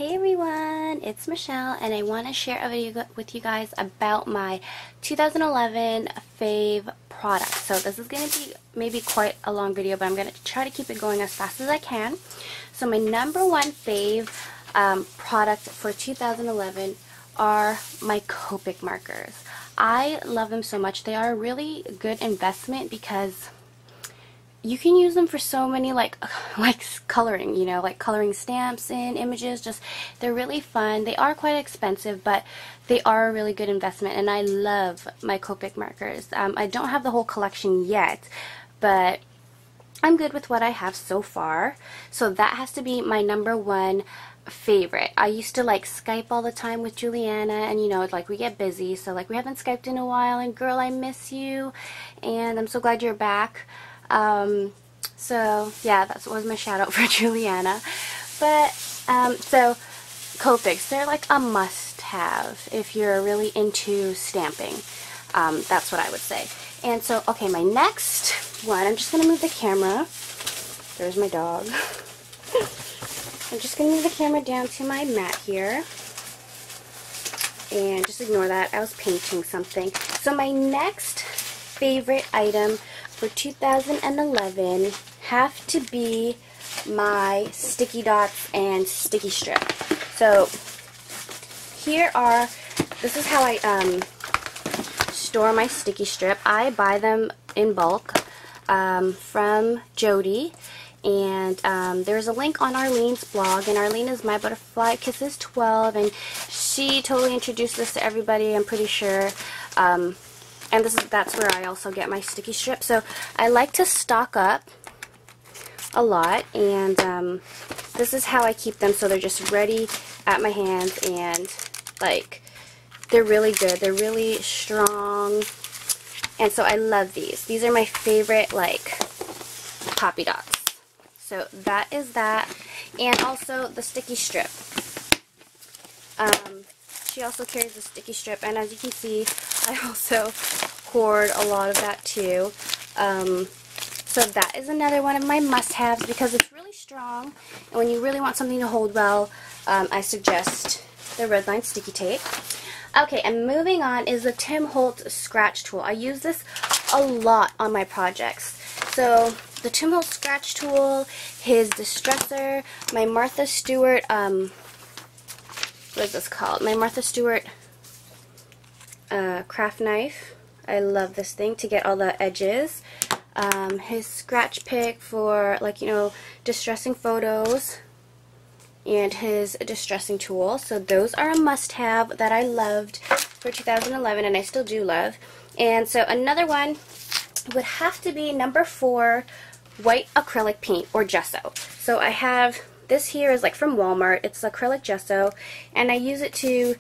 Hey everyone, it's Michelle and I want to share a video with you guys about my 2011 Fave product. So this is going to be maybe quite a long video, but I'm going to try to keep it going as fast as I can. So my number one Fave product for 2011 are my Copic Markers. I love them so much. They are a really good investment because you can use them for so many like coloring, you know, like coloring stamps in images. Just they're really fun. They are quite expensive, but they are a really good investment, and I love my Copic markers. I don't have the whole collection yet, but I'm good with what I have so far. So that has to be my number one favorite. I used to like Skype all the time with Juliana, and you know, like we get busy, so like we haven't Skyped in a while, and girl, I miss you and I'm so glad you're back. So yeah, that was my shout out for Juliana. But so Copics, they're like a must-have if you're really into stamping. That's what I would say. And so, okay, my next one, I'm just gonna move the camera. There's my dog. I'm just gonna move the camera down to my mat here. And just ignore that, I was painting something. So my next favorite item for 2011 have to be my sticky dots and sticky strip. So this is how I store my sticky strip. I buy them in bulk from Jody, and there's a link on Arlene's blog, and Arlene is My Butterfly Kisses 12, and she totally introduced this to everybody, I'm pretty sure. And that's where I also get my sticky strip. So I like to stock up a lot, and this is how I keep them, so they're just ready at my hands, and like they're really good. They're really strong, and so I love these. These are my favorite like poppy dots. So that is that, and also the sticky strip. She also carries a sticky strip, and as you can see, I also hoard a lot of that too. So that is another one of my must-haves because it's really strong, and when you really want something to hold well, I suggest the Redline sticky tape. Okay, and moving on is the Tim Holtz scratch tool. I use this a lot on my projects. So the Tim Holtz scratch tool, his Distressor, my Martha Stewart, what is this called? My Martha Stewart craft knife. I love this thing to get all the edges. His scratch pick for, like, you know, distressing photos, and his distressing tool. So those are a must-have that I loved for 2011, and I still do love. And so another one would have to be number 4, white acrylic paint or gesso. So I have this here is like from Walmart. It's acrylic gesso, and I use it to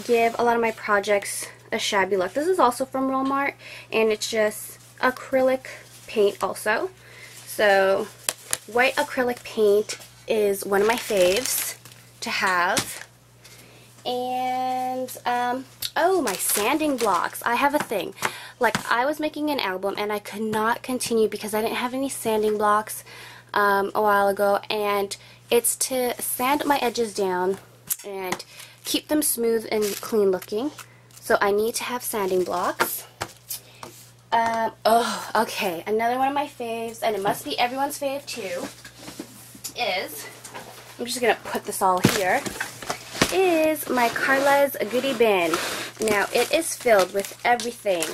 give a lot of my projects a shabby look. This is also from Walmart, and it's just acrylic paint also. So white acrylic paint is one of my faves to have. And oh, my sanding blocks. I have a thing. Like, I was making an album and I could not continue because I didn't have any sanding blocks a while ago, and it's to sand my edges down and keep them smooth and clean looking. So I need to have sanding blocks. Oh, okay, another one of my faves, and it must be everyone's fave too, is, I'm just going to put this all here, is my Carlas goodie bin. Now, it is filled with everything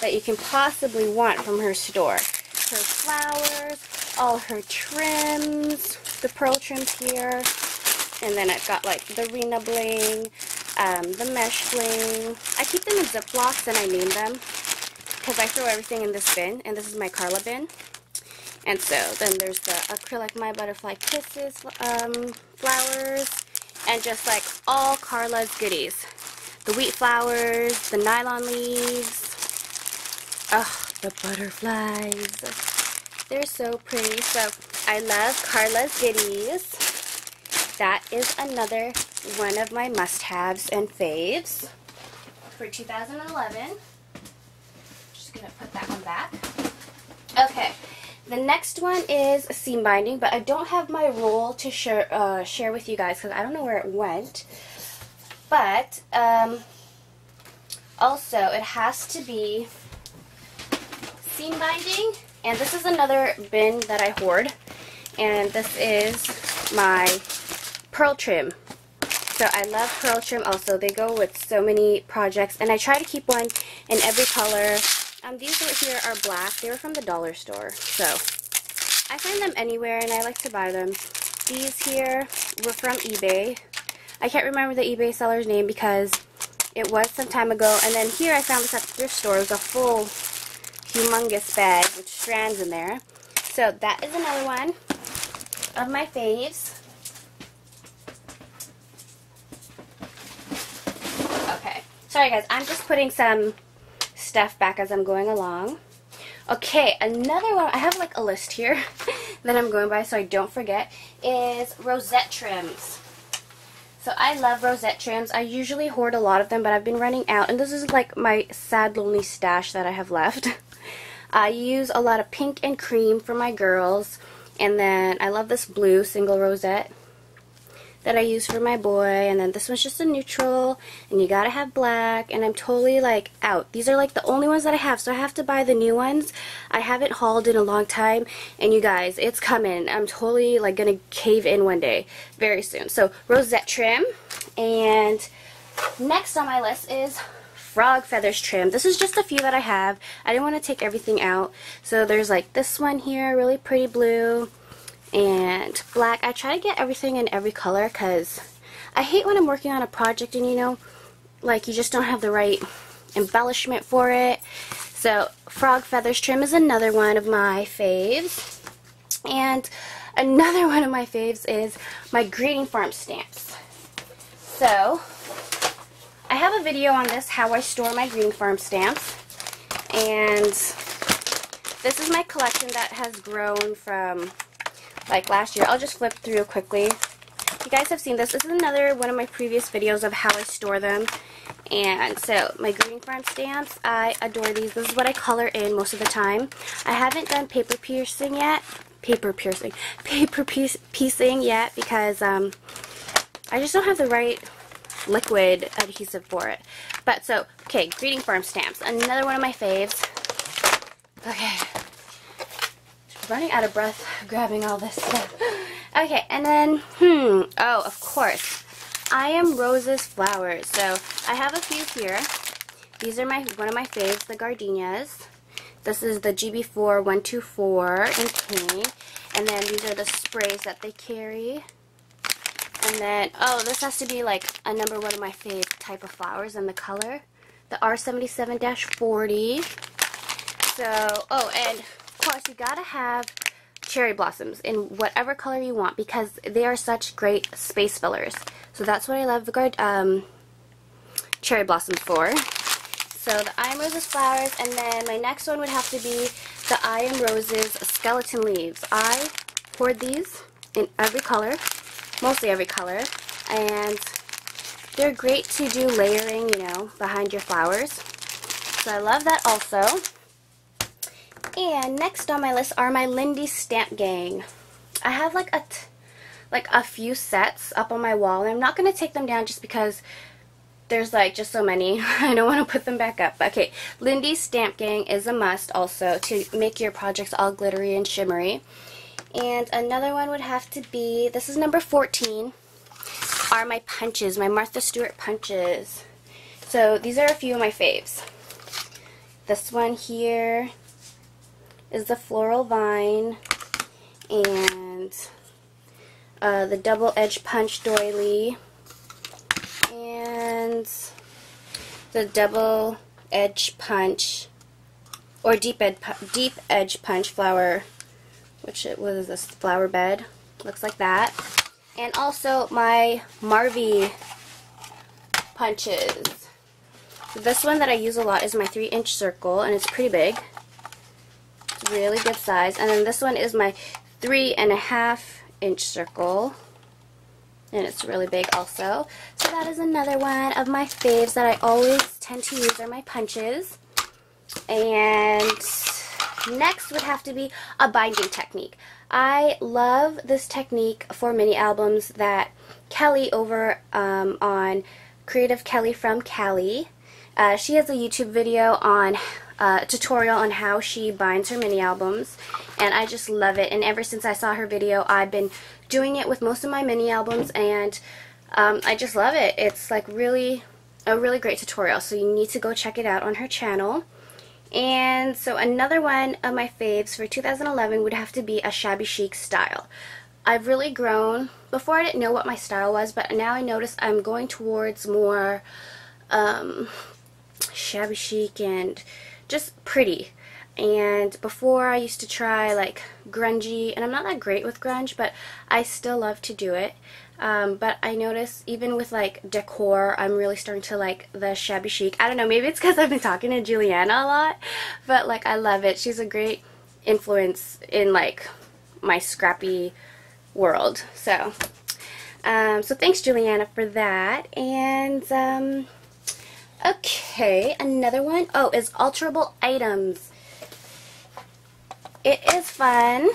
that you can possibly want from her store. Her flowers, all her trims, the pearl trims here, and then I've got like the Rena bling, the mesh bling. I keep them in Ziplocs and I name them because I throw everything in this bin, and this is my Carla bin. And so then there's the acrylic My Butterfly Kisses flowers, and just like all Carla's goodies. The wheat flowers, the nylon leaves, oh, the butterflies. They're so pretty. So I love Carla's goodies. That is another one of my must-haves and faves for 2011. Just gonna put that one back. Okay, The next one is seam binding, but I don't have my roll to share with you guys because I don't know where it went. But also it has to be seam binding, and this is another bin that I hoard, and this is my pearl trim. So I love pearl trim also. They go with so many projects, and I try to keep one in every color. These right here are black. They were from the dollar store, so I find them anywhere and I like to buy them. These here were from eBay. I can't remember the eBay seller's name because it was some time ago. And then here I found this at the thrift store. It was a full, humongous bag with strands in there. So that is another one of my faves. Okay, sorry guys, I'm just putting some stuff back as I'm going along. Okay, another one, I have like a list here that I'm going by so I don't forget, is rosette trims. So I love rosette trims. I usually hoard a lot of them, but I've been running out, and this is like my sad, lonely stash that I have left. I use a lot of pink and cream for my girls, and then I love this blue single rosette that I use for my boy, and then this one's just a neutral, and you gotta have black, and I'm totally like out. These are like the only ones that I have, so I have to buy the new ones. I haven't hauled in a long time, and you guys, it's coming. I'm totally like gonna cave in one day, very soon. So rosette trim, and next on my list is frog feathers trim. This is just a few that I have. I didn't want to take everything out, so there's like this one here, really pretty blue, and black. I try to get everything in every color because I hate when I'm working on a project and you know, like you just don't have the right embellishment for it. So frog feathers trim is another one of my faves. And another one of my faves is my greeting farm stamps. So I have a video on this, how I store my greeting farm stamps. And this is my collection that has grown from like last year. I'll just flip through quickly. You guys have seen this. This is another one of my previous videos of how I store them. And so my greeting farm stamps, I adore these. This is what I color in most of the time. I haven't done paper piecing yet because I just don't have the right liquid adhesive for it. But so, okay, greeting farm stamps, another one of my faves. Okay. Running out of breath grabbing all this stuff. Okay, and then, oh, of course, I Am Rose's flowers. So, I have a few here. These are one of my faves, the gardenias. This is the GB4 124 in pink. And then these are the sprays that they carry. And then, oh, this has to be like a number one of my fave type of flowers and the color. The R77-40. So, oh, and of course, you gotta have cherry blossoms in whatever color you want because they are such great space fillers. So that's what I love the cherry blossoms for. So the I Am Rose's flowers, and then my next one would have to be the I Am Rose's skeleton leaves. I hoard these in every color, mostly every color, and they're great to do layering, you know, behind your flowers. So I love that also. And next on my list are my Lindy Stamp Gang. I have like a few sets up on my wall, and I'm not going to take them down just because there's like just so many. I don't want to put them back up. Okay, Lindy Stamp Gang is a must also to make your projects all glittery and shimmery. And another one would have to be, this is number 14, are my punches, my Martha Stewart punches. So these are a few of my faves. This one here is the floral vine, and the double edge punch doily, and the double edge punch or deep edge punch flower, which was this flower bed, looks like that. And also my Marvy punches. This one that I use a lot is my 3-inch circle, and it's pretty big. It's really good size. And then this one is my 3.5-inch circle, and it's really big also. So that is another one of my faves that I always tend to use are my punches. And Next would have to be a binding technique. I love this technique for mini albums that Kelly over on Creative Kelly from Cali. She has a YouTube video on a tutorial on how she binds her mini albums, and I just love it. And ever since I saw her video, I've been doing it with most of my mini albums, and I just love it. It's like a really great tutorial, so you need to go check it out on her channel. And so another one of my faves for 2011 would have to be a shabby chic style. I've really grown. Before I didn't know what my style was, but now I notice I'm going towards more shabby chic and just pretty. And before I used to try like grungy, and I'm not that great with grunge, but I still love to do it. But I notice even with like decor, I'm really starting to like the shabby chic. I don't know, maybe it's because I've been talking to Juliana a lot, but like I love it. She's a great influence in like my scrappy world. So so thanks Juliana for that. And okay, another one, is Alterable Items. It is fun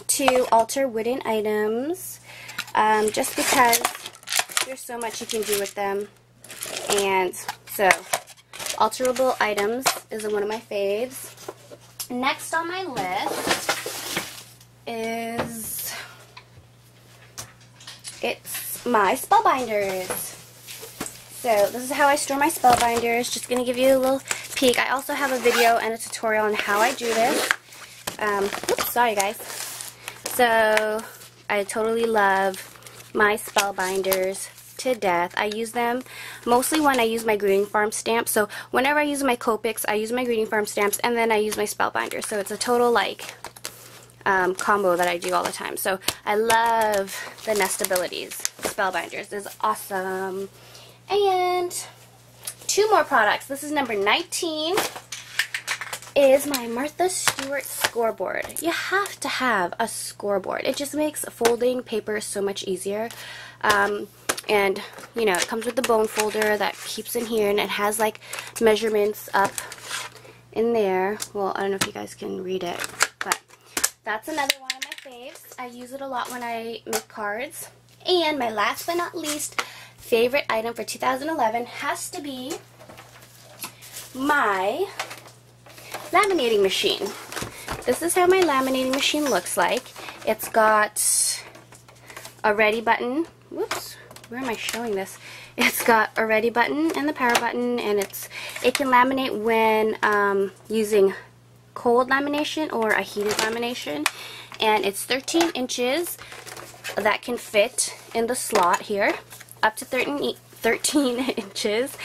to alter wooden items, just because there's so much you can do with them. And so Alterable Items is one of my faves. Next on my list is my Spellbinders. So this is how I store my Spellbinders. Just going to give you a little peek. I also have a video and a tutorial on how I do this. Oops, sorry guys. So I totally love my Spellbinders to death. I use them mostly when I use my Greeting Farm stamps. So whenever I use my Copics, I use my Greeting Farm stamps, and then I use my Spellbinders. So it's a total like combo that I do all the time. So I love the nestabilities. Spellbinders is awesome. And two more products. This is number 19. Is my Martha Stewart Scoreboard. You have to have a scoreboard. It just makes folding paper so much easier. And you know, it comes with the bone folder that keeps in here, and it has like measurements up in there. Well, I don't know if you guys can read it, but that's another one of my faves. I use it a lot when I make cards. And my last but not least favorite item for 2011 has to be my laminating machine. This is how my laminating machine looks like. It's got a ready button. Whoops, where am I showing this? It's got a ready button and the power button, and it can laminate when using cold lamination or a heated lamination. And it's 13 inches that can fit in the slot here, up to 13 inches.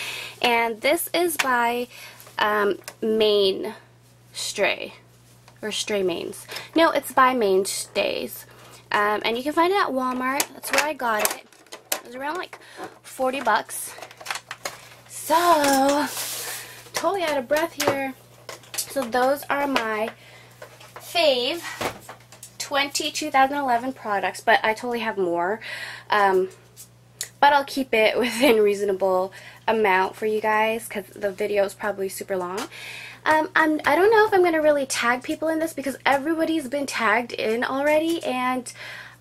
And this is by Stray Mains. No, it's by Mainstays. And you can find it at Walmart. That's where I got it. It was around like 40 bucks. So, totally out of breath here. So those are my fave 2011 products, but I totally have more. But I'll keep it within reasonable amount for you guys because the video is probably super long. I don't know if I'm going to really tag people in this because everybody's been tagged in already, and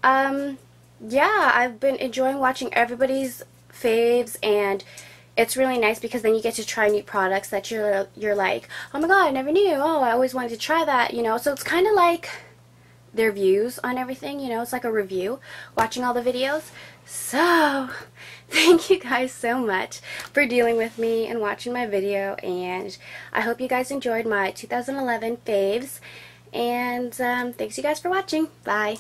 yeah, I've been enjoying watching everybody's faves, and it's really nice because then you get to try new products that you're like, oh my god, I never knew, oh, I always wanted to try that, you know. So it's kind of like their views on everything, you know, it's like a review, watching all the videos. So, thank you guys so much for dealing with me and watching my video, and I hope you guys enjoyed my 2011 faves, and thanks you guys for watching. Bye.